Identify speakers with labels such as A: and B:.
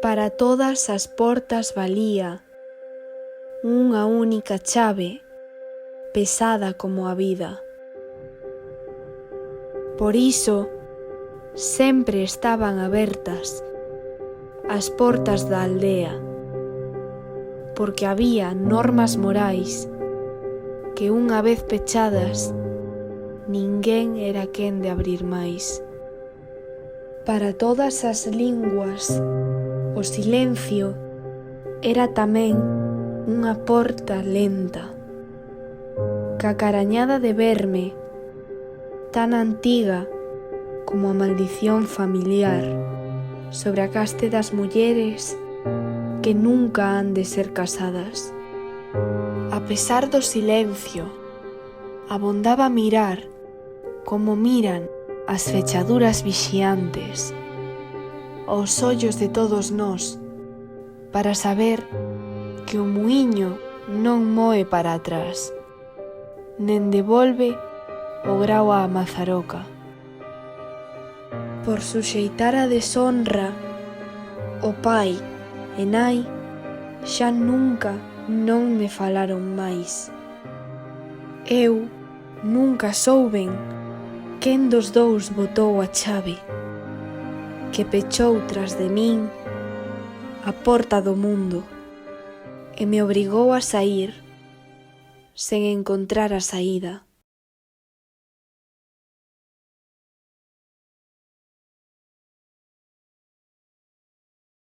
A: Para todas as portas valía unha única chave, pesada como a vida. Por iso, sempre estaban abertas as portas da aldea, porque había normas morais que unha vez pechadas ninguén era quen de abrir máis. Para todas as linguas, o silencio era tamén unha porta lenta, ca carañada de verme, tan antiga como a maldición familiar sobre a caste das mulleres que nunca han de ser casadas. A pesar do silencio, abondaba mirar como miran as fechaduras vixiantes aos ollos de todos nós, para saber que o muíño non moe para atrás, nen devolve o grao á mazaroca. Por suxeitar a deshonra, o pai e nai xa nunca non me falaron máis. Eu nunca souben quen dos dous botou a chave que pechou tras de min a porta do mundo e me obrigou a saír sen encontrar a saída.